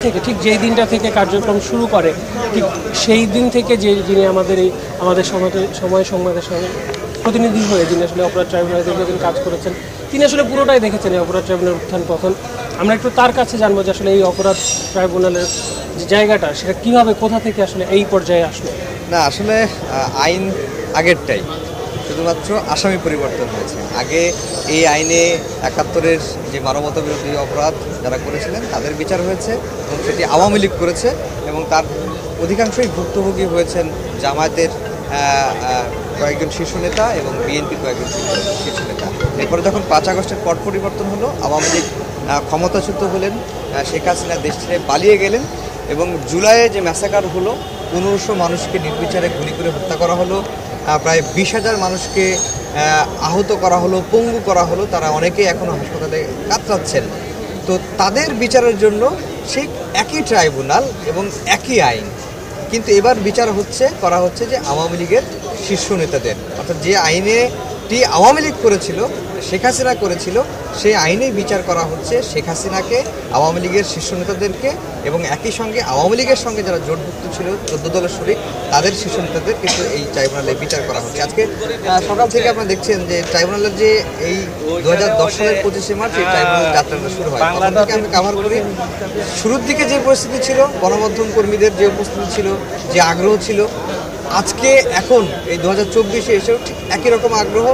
থেকে ঠিক যেই দিনটা থেকে কার্যক্রম শুরু করে ঠিক সেই দিন থেকে যিনি আমাদের সময় সংবাদের সঙ্গে প্রতিনিধি হয়ে যিনি আসলে অপরাধ ট্রাইব্যুনালে দীর্ঘদিন কাজ করেছেন, তিনি আসলে পুরোটাই দেখেছেন এই অপরাধ ট্রাইব্যুনালের উত্থান পতন। আমরা একটু তার কাছে জানবো যে আসলে এই অপরাধ ট্রাইব্যুনালের যে জায়গাটা সেটা কীভাবে কোথা থেকে আসলে এই পর্যায়ে আসলো। না, আসলে আইন আগেরটাই, শুধুমাত্র আসামি পরিবর্তন হয়েছে। আগে এই আইনে ৭১-এর যে মানবতা বিরোধী অপরাধ যারা করেছিলেন তাদের বিচার হয়েছে এবং সেটি আওয়ামী লীগ করেছে এবং তার অধিকাংশই ভুক্তভোগী হয়েছেন জামায়াতের কয়েকজন শীর্ষ নেতা এবং বিএনপির কয়েকজন শীর্ষ নেতা। এরপরে যখন ৫ আগস্টের পট পরিবর্তন হলো, আওয়ামী লীগ ক্ষমতাচ্যুত হলেন, শেখ হাসিনা দেশ ছেড়ে পালিয়ে গেলেন এবং জুলাইয়ে যে ম্যাসাকার হলো, ১৫০০ মানুষকে নির্বিচারে গুলি করে হত্যা করা হলো, প্রায় ২০,০০০ মানুষকে আহত করা হলো, পঙ্গু করা হলো, তারা অনেকেই এখনও হাসপাতালে কাতরাচ্ছেন। তো তাদের বিচারের জন্য সেই একই ট্রাইব্যুনাল এবং একই আইন, কিন্তু এবার বিচার করা হচ্ছে যে আওয়ামী লীগের শীর্ষ নেতাদের, অর্থাৎ যে আইনেটি আওয়ামী লীগ করেছিল, শেখ হাসিনা করেছিল, সেই আইনেই বিচার করা হচ্ছে শেখ হাসিনাকে, আওয়ামী লীগের শীর্ষ নেতাদেরকে এবং একই সঙ্গে আওয়ামী লীগের সঙ্গে যারা জোটভুক্ত ছিল ১৪ দলের শরিক তাদের শীর্ষ নেতাদের কিন্তু এই ট্রাইব্যুনালে বিচার করা হচ্ছে। আজকে সকাল থেকে আপনারা দেখছেন যে ট্রাইব্যুনালের যে এই ২০১০ সালের ২৫শে মার্চ এই ট্রাইব্যুনালের যাত্রাটা শুরু হয়। তখন থেকে আমি কাভার করি, শুরুর দিকে যে পরিস্থিতি ছিল, গণমাধ্যম কর্মীদের যে উপস্থিতি ছিল, যে আগ্রহ ছিল, আজকে এখন এই ২০২৪-এ এসেও ঠিক একই রকম আগ্রহ,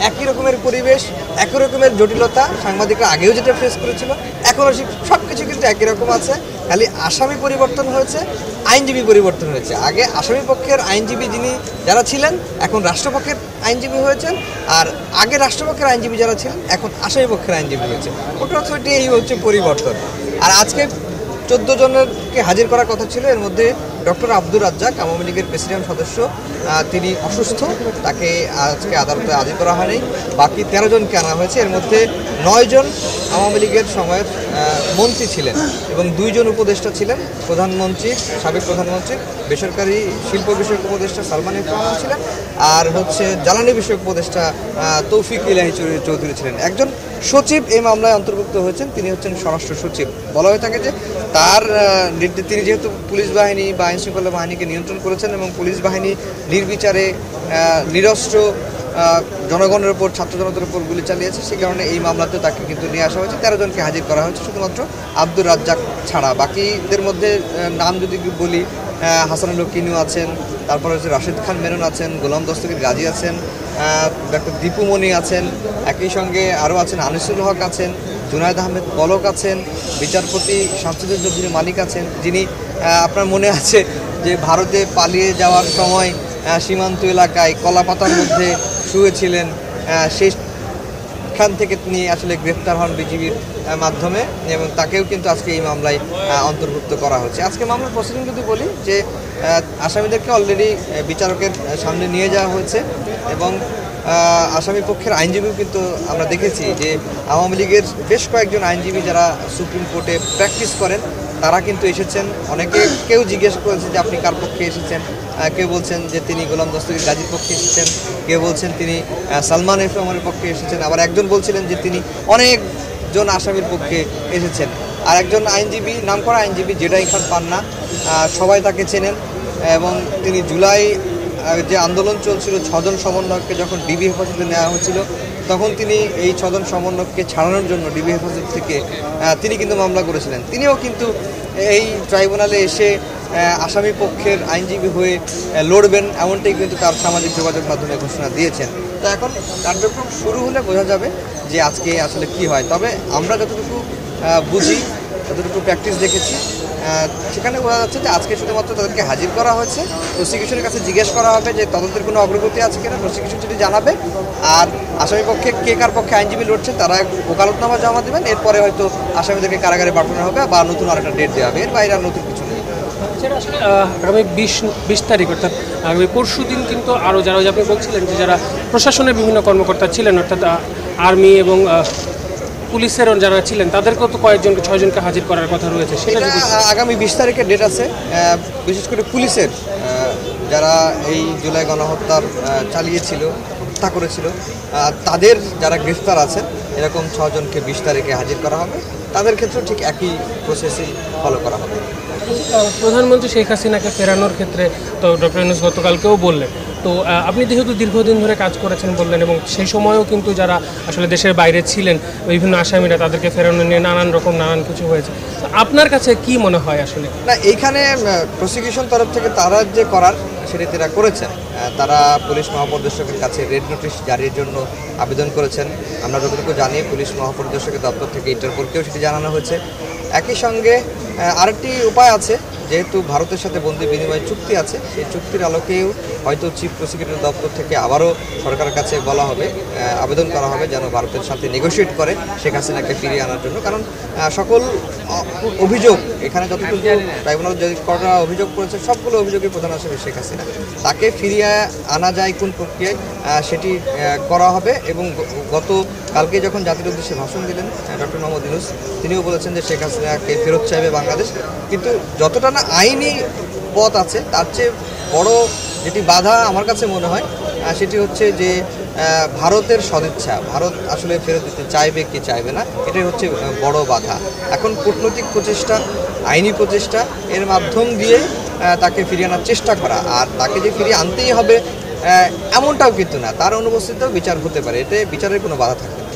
একই রকমের পরিবেশ, একই রকমের জটিলতা। সাংবাদিকরা আগেও যেটা ফেস করেছিল এখনও সব কিছু কিন্তু একই রকম আছে, খালি আসামি পরিবর্তন হয়েছে, আইনজীবী পরিবর্তন হয়েছে। আগে আসামি পক্ষের আইনজীবী যারা ছিলেন এখন রাষ্ট্রপক্ষের আইনজীবী হয়েছেন, আর আগে রাষ্ট্রপক্ষের আইনজীবী যারা ছিলেন এখন আসামি পক্ষের আইনজীবী হয়েছে। ওটা এই হচ্ছে পরিবর্তন। আর আজকে ১৪ জনকে হাজির করার কথা ছিল, এর মধ্যে ডক্টর আব্দুর রাজ্জাক, আওয়ামী লীগের প্রেসিডেন্ট সদস্য, তিনি অসুস্থ, তাকে আজকে আদালতে হাজির করা হয়নি। বাকি ১৩ জনকে আনা হয়েছে। এর মধ্যে ৯ জন আওয়ামী লীগের সময়ের মন্ত্রী ছিলেন এবং ২ জন উপদেষ্টা ছিলেন। সাবেক প্রধানমন্ত্রী, বেসরকারি শিল্প বিষয়ক উপদেষ্টা সালমান এফ রহমান ছিলেন, আর জ্বালানি বিষয়ক উপদেষ্টা তৌফিক ইলাহি চৌধুরী ছিলেন। একজন সচিব এই মামলায় অন্তর্ভুক্ত হয়েছেন, তিনি হচ্ছেন স্বরাষ্ট্র সচিব। বলা হয়ে থাকে যে তিনি যেহেতু পুলিশ বাহিনী বা আইনশৃঙ্খলা বাহিনীকে নিয়ন্ত্রণ করেছেন এবং পুলিশ বাহিনী নির্বিচারে নিরস্ত্র জনগণের উপর, ছাত্র জনতার উপর গুলি চালিয়েছে, সেই কারণে এই মামলাতে তাকে কিন্তু নিয়ে আসা হয়েছে। ১৩ জনকে হাজির করা হয়েছে, শুধুমাত্র আব্দুর রাজ্জাক ছাড়া। বাকিদের মধ্যে নাম যদি বলি, হাসানুল কিনু আছেন, তারপর রাশিদ খান মেনন আছেন, গোলাম দস্তগীর গাজী আছেন, ডক্টর দীপু মনি আছেন, একই সঙ্গে আরও আছেন আনিসুল হক আছেন, জুনায়েদ আহমেদ পলক আছেন, বিচারপতি শামসুজ্জোহা মালিক আছেন, যিনি আপনার মনে আছে যে ভারতে পালিয়ে যাওয়ার সময় সীমান্ত এলাকায় কলাপাতার মধ্যে শুয়েছিলেন, সেখান থেকে তিনি আসলে গ্রেফতার হন বিজিবির মাধ্যমে এবং তাকেও কিন্তু আজকে এই মামলায় অন্তর্ভুক্ত করা হচ্ছে। আজকে মামলার প্রসিডিং যদি বলি যে আসামিদেরকে অলরেডি বিচারকের সামনে নিয়ে যাওয়া হয়েছে এবং আসামি পক্ষের আইনজীবীও কিন্তু আমরা দেখেছি যে আওয়ামী লীগের বেশ কয়েকজন আইনজীবী যারা সুপ্রিম কোর্টে প্র্যাকটিস করেন তারা কিন্তু এসেছেন। কেউ জিজ্ঞেস করেছে যে আপনি কার পক্ষে এসেছেন, কেউ বলছেন যে তিনি গোলাম দস্তগীর গাজীর পক্ষে এসেছেন, কেউ বলছেন তিনি সালমান এফ রহমানের পক্ষে এসেছেন, আবার একজন বলছিলেন যে তিনি অনেকজন আসামির পক্ষে এসেছেন। আর একজন আইনজীবী, নামকরা আইনজীবী জেডাই খান পান্না, সবাই তাকে চেনেন এবং তিনি জুলাই যে আন্দোলন চলছিল ৬ জন সমন্বয়ককে যখন ডিবি হেফাজতে নেওয়া হয়েছিল তখন তিনি এই ৬ জন সমন্বয়ককে ছাড়ানোর জন্য ডিবি হেফাজত থেকে তিনি কিন্তু মামলা করেছিলেন। তিনিও কিন্তু এই ট্রাইব্যুনালে এসে আসামি পক্ষের আইনজীবী হয়ে লড়বেন, এমনটাই কিন্তু তার সামাজিক যোগাযোগ মাধ্যমে ঘোষণা দিয়েছেন। তো এখন কার্যক্রম শুরু হলে বোঝা যাবে যে আজকে আসলে কি হয়। তবে আমরা যতটুকু বুঝি, যতটুকু প্র্যাকটিস দেখেছি, সেখানে বোঝা যাচ্ছে যে আজকে শুধুমাত্র তাদেরকে হাজির করা হয়েছে। প্রসিকিউশনের কাছে জিজ্ঞেস করা হবে যে তদন্তের কোনো অগ্রগতি আছে কিনা, প্রসিকিউশন যদি জানাবে। আর আসামি পক্ষে কে কার পক্ষে আইনজীবী লড়ছে তারা ওকালতনামা জমা দেবেন, এরপরে হয়তো আসামিদেরকে কারাগারে পাঠানো হবে বা নতুন আরেকটা ডেট দেওয়া হবে। এর বাইরে আর নতুন কিছু নেই। সেটা আসলে আগামী ২০ তারিখ অর্থাৎ আগামী পরশু দিন কিন্তু আরও যারা আপনি বলছিলেন যে যারা প্রশাসনের বিভিন্ন কর্মকর্তা ছিলেন, অর্থাৎ আর্মি এবং পুলিশের যারা ছিলেন তাদেরকেও তো ৬ জনকে হাজির করার কথা রয়েছে। সেটা আগামী ২০ তারিখের ডেট আছে। বিশেষ করে পুলিশের যারা এই জুলাই গণহত্যার চালিয়েছিল, হত্যা করেছিল, তাদের যারা গ্রেফতার আছেন এরকম ৬ জনকে ২০ তারিখে হাজির করা হবে। তাদের ক্ষেত্রেও ঠিক একই প্রসেসই ফলো করা হবে। প্রধানমন্ত্রী শেখ হাসিনাকে ফেরানোর ক্ষেত্রে তো ডক্টর ইউনূস গতকালকেও বললেন, তো আপনি যেহেতু দীর্ঘদিন ধরে কাজ করেছেন বললেন, এবং সেই সময়ও কিন্তু যারা আসলে দেশের বাইরে ছিলেন বিভিন্ন আসামিরা তাদেরকে ফেরানো নিয়ে নানান কিছু হয়েছে, তো আপনার কাছে কি মনে হয় আসলে? না, এইখানে প্রসিকিউশন তরফ থেকে তারা যে করার সেটি তারা করেছেন। তারা পুলিশ মহাপরিদর্শকের কাছে রেড নোটিশ জারির জন্য আবেদন করেছেন। আমরা যতটুকু জানি পুলিশ মহাপরিদর্শকের দপ্তর থেকে ইন্টারপোলকেও সেটি জানানো হয়েছে। একই সঙ্গে আরেকটি উপায় আছে, যেহেতু ভারতের সাথে বন্দি বিনিময় চুক্তি আছে, সেই চুক্তির আলোকেও হয়তো চিফ প্রসিকিউটর দপ্তর থেকে আবারও সরকারের কাছে বলা হবে, আবেদন করা হবে যেন ভারতের সাথে নেগোশিয়েট করে শেখ হাসিনাকে ফিরিয়ে আনার জন্য। কারণ সকল অভিযোগ এখানে যতটুকু ট্রাইব্যুনাল যে করা অভিযোগ করেছে সবগুলো অভিযোগই প্রধান আসামি শেখ হাসিনা। তাকে ফিরিয়ে আনা যায় কোন প্রক্রিয়ায় সেটি করা হবে। এবং কালকে যখন জাতির উদ্দেশ্যে ভাষণ দিলেন ডক্টর মোহাম্মদ ইউনূস, তিনিও বলেছেন যে শেখ হাসিনাকে ফেরত চাইবে বাংলাদেশ। কিন্তু যতটা না আইনি পথ আছে তার চেয়ে বড় যেটি বাধা আমার কাছে মনে হয় সেটি হচ্ছে যে ভারতের সদিচ্ছা, ভারত আসলে ফেরত দিতে চাইবে কি চাইবে না, এটাই হচ্ছে বড় বাধা। এখন কূটনৈতিক প্রচেষ্টা, আইনি প্রচেষ্টা এর মাধ্যম দিয়ে তাকে ফিরিয়ে আনার চেষ্টা করা, আর তাকে যে ফিরিয়ে আনতেই হবে এমনটাও কিন্তু না, তার অনুপস্থিতিতেও বিচার হতে পারে, এতে বিচারের কোনো বাধা থাকবে না।